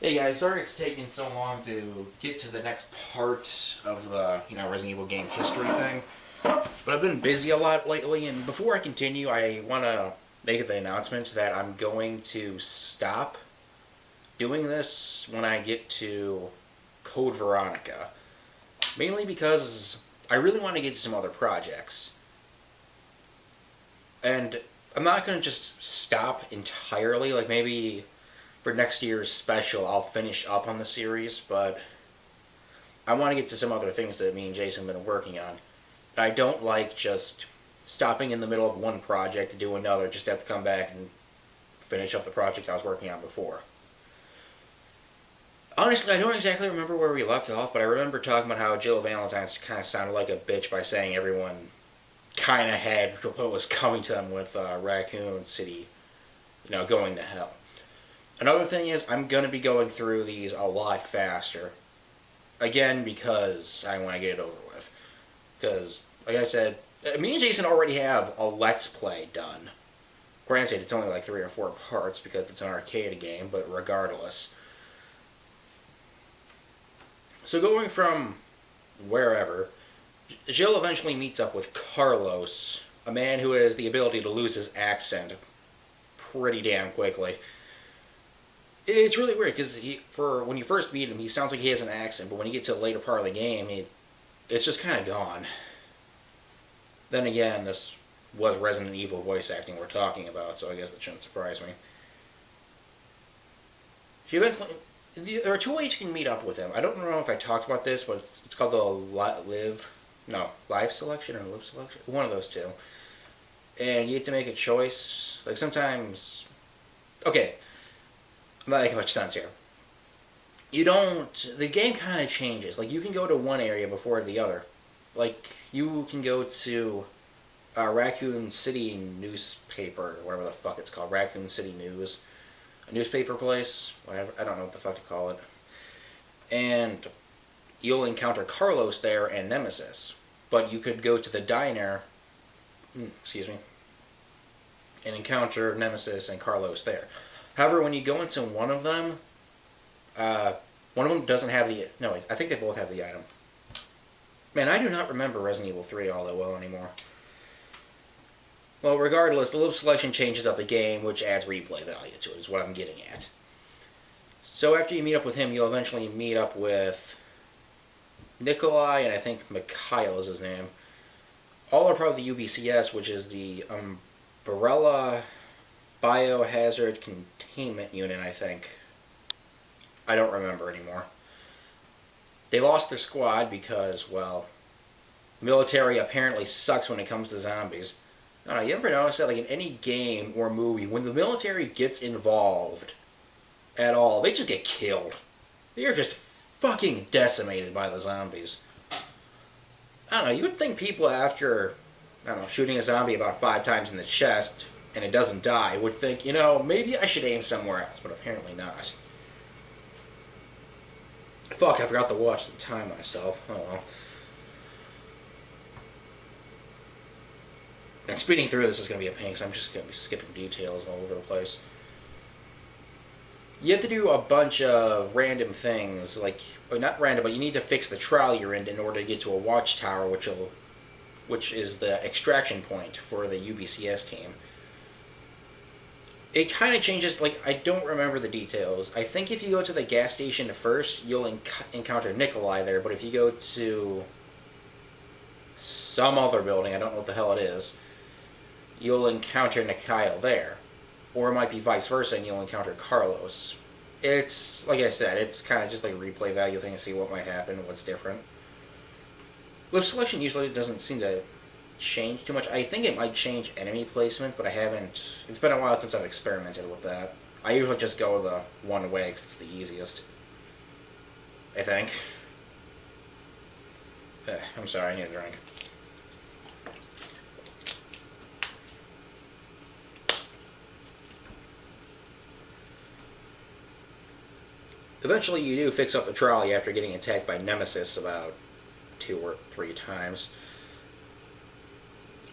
Hey guys, sorry it's taking so long to get to the next part of the, Resident Evil game history thing. But I've been busy a lot lately, and before I continue, I want to make the announcement that I'm going to stop doing this when I get to Code Veronica. Mainly because I really want to get to some other projects. And I'm not going to just stop entirely, like maybe for next year's special I'll finish up on the series, but I want to get to some other things that me and Jason have been working on. And I don't like just stopping in the middle of one project to do another, just to have to come back and finish up the project I was working on before. Honestly, I don't exactly remember where we left off, but I remember talking about how Jill Valentine's kind of sounded like a bitch by saying everyone kind of had what was coming to them with Raccoon City, going to hell. Another thing is, I'm going to be going through these a lot faster. Again, because I want to get it over with. Because, like I said, me and Jason already have a Let's Play done. Granted, it's only like 3 or 4 parts because it's an arcade game, but regardless. So going from wherever, Jill eventually meets up with Carlos, a man who has the ability to lose his accent pretty damn quickly. It's really weird because for when you first meet him, he sounds like he has an accent, but when you get to the later part of the game, it's just kind of gone. Then again, this was Resident Evil voice acting we're talking about, so I guess that shouldn't surprise me. She eventually, there are two ways you can meet up with him. I don't know if I talked about this, but it's called the live selection or live selection, one of those two. And you get to make a choice. Like sometimes, okay, I'm not making much sense here. You don't. The game kind of changes. Like you can go to one area before the other. Like you can go to Raccoon City newspaper, whatever the fuck it's called, Raccoon City News, a newspaper place, whatever. I don't know what the fuck to call it. And you'll encounter Carlos there and Nemesis. But you could go to the diner, excuse me, and encounter Nemesis and Carlos there. However, when you go into uh, one of them doesn't have the. No, I think they both have the item. Man, I do not remember Resident Evil 3 all that well anymore. Well, regardless, the live selection changes up the game, which adds replay value to it, is what I'm getting at. So after you meet up with him, you'll eventually meet up with Nikolai, and I think Mikhail is his name. All are part of the UBCS, which is the Umbrella Biohazard Containment Unit, I think. I don't remember anymore. They lost their squad because, well, military apparently sucks when it comes to zombies. I don't know, you ever notice that, like in any game or movie, when the military gets involved at all, they just get killed. They're just fucking decimated by the zombies. I don't know, you would think people after, I don't know, shooting a zombie about 5 times in the chest and it doesn't die would think, maybe I should aim somewhere else, but apparently not. Fuck, I forgot to watch the time myself. Oh well. And speeding through this is going to be a pain, so I'm just going to be skipping details all over the place. You have to do a bunch of random things, like, well, not random, but you need to fix the trial you're in order to get to a watchtower, which is the extraction point for the UBCS team. It kind of changes, like, I don't remember the details. I think if you go to the gas station first, you'll encounter Nikolai there, but if you go to some other building, I don't know what the hell it is, you'll encounter Mikhail there. Or it might be vice versa, and you'll encounter Carlos. It's, like I said, it's kind of just like a replay value thing to see what might happen, what's different. Live selection usually doesn't seem to change too much. I think it might change enemy placement, but I haven't. It's been a while since I've experimented with that. I usually just go the one way because it's the easiest. I think. I'm sorry, I need a drink. Eventually, you do fix up the trolley after getting attacked by Nemesis about 2 or 3 times.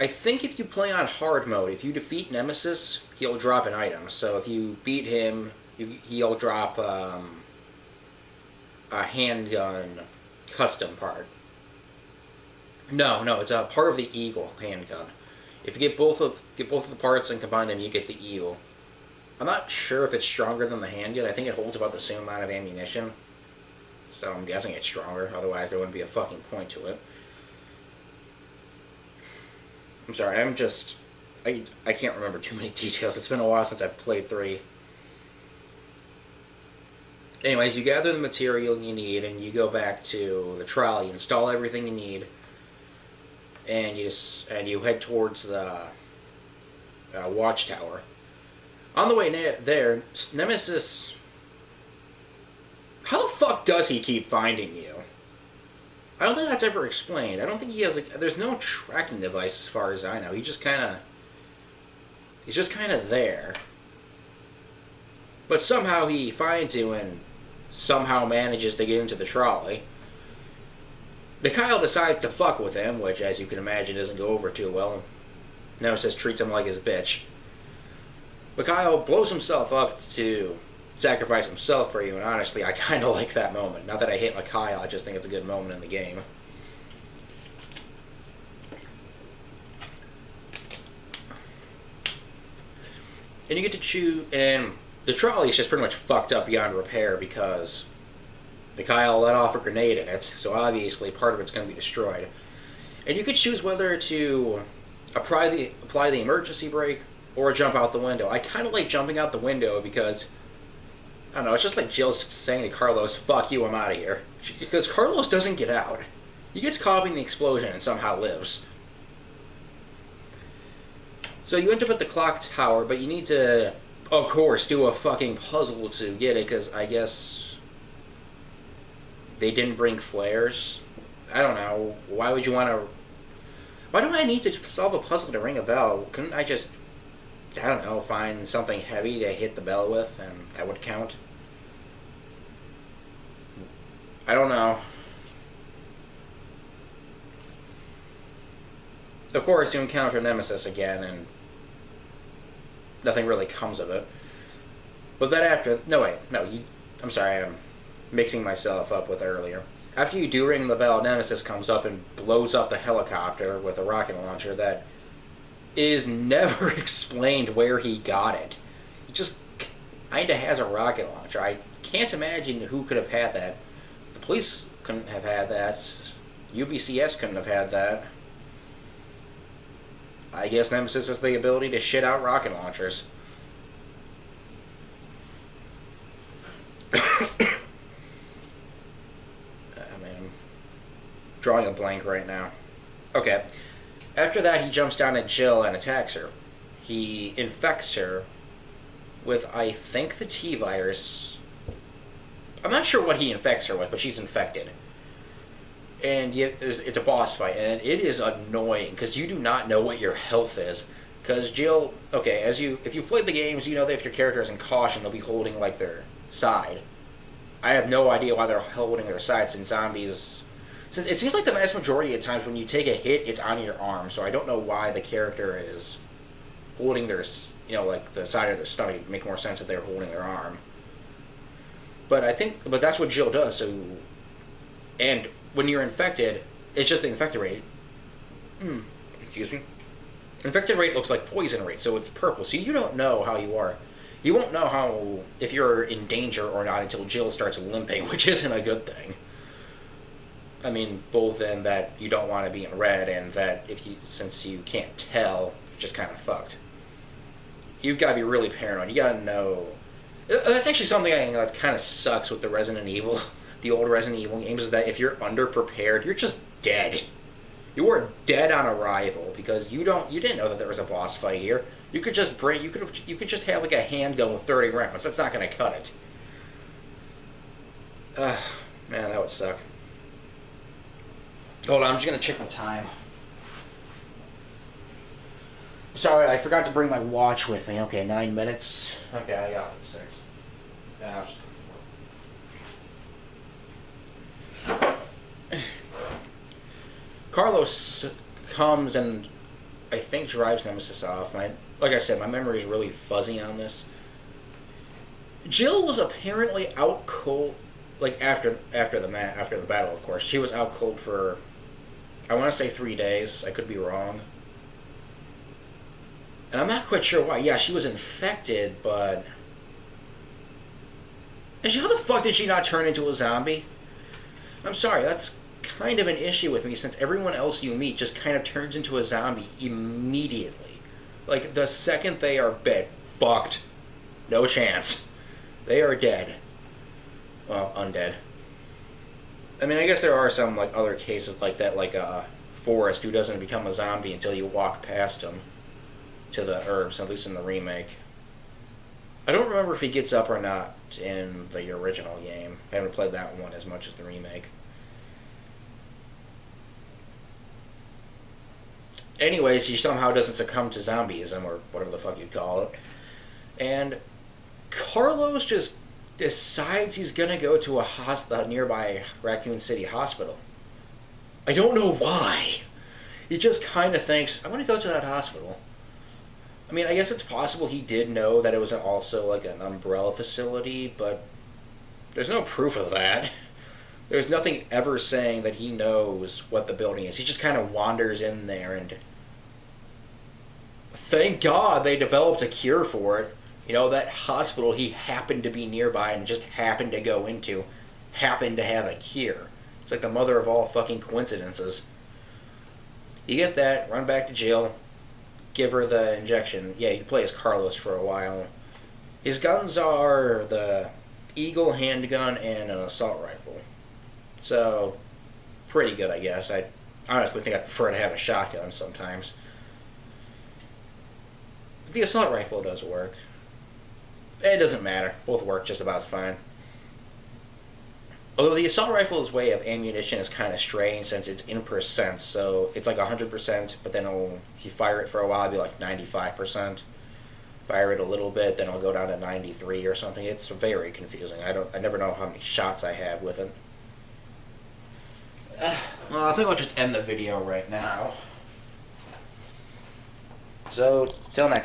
I think if you play on hard mode, if you defeat Nemesis, he'll drop an item. So if you beat him, he'll drop a handgun custom part. No, it's a part of the Eagle handgun. If you get both of the parts and combine them, you get the Eagle. I'm not sure if it's stronger than the handgun. I think it holds about the same amount of ammunition. So I'm guessing it's stronger. Otherwise, there wouldn't be a fucking point to it. I'm sorry. I can't remember too many details. It's been a while since I've played 3. Anyways, you gather the material you need, and you go back to the trolley, install everything you need, and you head towards the watchtower. On the way there, Nemesis... How the fuck does he keep finding you? I don't think that's ever explained. I don't think he has... There's no tracking device as far as I know. He's just kind of there. But somehow he finds you and somehow manages to get into the trolley. Mikhail decides to fuck with him, which, as you can imagine, doesn't go over too well. Nemesis treats him like his bitch. Mikhail blows himself up to sacrifice himself for you, and honestly, I kind of like that moment. Not that I hate Mikhail, I just think it's a good moment in the game. And you get to choose, and the trolley is just pretty much fucked up beyond repair because Mikhail let off a grenade in it, so obviously part of it's going to be destroyed. And you could choose whether to apply the emergency brake or jump out the window. I kind of like jumping out the window because, I don't know, it's just like Jill saying to Carlos, fuck you, I'm out of here. Because Carlos doesn't get out. He gets caught up in the explosion and somehow lives. So you end up at the clock tower, but you need to, of course, do a fucking puzzle to get it, because I guess they didn't bring flares. I don't know. Why would you want to... Why do I need to solve a puzzle to ring a bell? Couldn't I just, I don't know, find something heavy to hit the bell with, and that would count? I don't know. Of course, you encounter Nemesis again, and nothing really comes of it. But then after... I'm sorry, I'm mixing myself up with earlier. After you do ring the bell, Nemesis comes up and blows up the helicopter with a rocket launcher that is never explained where he got it. He just kinda has a rocket launcher. I can't imagine who could have had that. The police couldn't have had that. UBCS couldn't have had that. I guess Nemesis has the ability to shit out rocket launchers. Drawing a blank right now. Okay. After that, he jumps down at Jill and attacks her. He infects her with, I think, the T virus. I'm not sure what he infects her with, but she's infected. And it's a boss fight, and it is annoying because you do not know what your health is. Because Jill, okay, if you've played the games, you know that if your character is in caution, they'll be holding like their side. I have no idea why they're holding their side since zombies. Since it seems like the vast majority of times when you take a hit, it's on your arm. So I don't know why the character is holding their, like the side of their stomach. It would make more sense if they were holding their arm. But that's what Jill does. So, and when you're infected, it's just the infected rate. Excuse me. Infected rate looks like poison rate, so it's purple. So you don't know how you are. You won't know if you're in danger or not until Jill starts limping, which isn't a good thing. I mean, both in that you don't want to be in red, and that since you can't tell, you're just kind of fucked. You've got to be really paranoid. You got to know. That's actually something that kind of sucks with the Resident Evil, the old Resident Evil games, is that if you're underprepared, you're just dead. You were dead on arrival because you didn't know that there was a boss fight here. You could just you could just have like a handgun with 30 rounds. That's not going to cut it. Man, that would suck. Hold on, I'm just going to check the time. Sorry, I forgot to bring my watch with me. Okay, 9 minutes. Okay, I got it. 6. Carlos comes and I think drives Nemesis off. Like I said, my memory is really fuzzy on this. Jill was apparently out cold. like after the battle, of course, she was out cold for, I want to say 3 days. I could be wrong. And I'm not quite sure why. Yeah, she was infected, but how the fuck did she not turn into a zombie? I'm sorry, that's kind of an issue with me since everyone else you meet just kind of turns into a zombie immediately. Like, the second they are bit, fucked. No chance. They are dead. Well, undead. I mean, I guess there are some, like, other cases like that, like Forrest, who doesn't become a zombie until you walk past him to the herbs, at least in the remake. I don't remember if he gets up or not in the original game. I haven't played that one as much as the remake. Anyways, he somehow doesn't succumb to zombieism, or whatever the fuck you'd call it. And Carlos just decides he's gonna go to a nearby Raccoon City hospital. I don't know why. He just kind of thinks, I'm gonna go to that hospital. I mean, I guess it's possible he did know that it was also like an umbrella facility, but there's no proof of that. There's nothing ever saying that he knows what the building is. He just kind of wanders in there, and thank God they developed a cure for it. You know, that hospital he happened to be nearby and just happened to go into happened to have a cure. It's like the mother of all fucking coincidences. You get that, run back to jail, give her the injection. Yeah, you play as Carlos for a while. His guns are the Eagle handgun and an assault rifle. So, pretty good, I guess. I honestly think I'd prefer to have a shotgun sometimes. The assault rifle does work. It doesn't matter. Both work just about fine. Although the assault rifle's way of ammunition is kind of strange since it's in percent, so it's like 100%, but then if you fire it for a while, it'll be like 95%. Fire it a little bit, then it'll go down to 93 or something. It's very confusing. I never know how many shots I have with it. Well, I think I'll just end the video right now. So, till next time.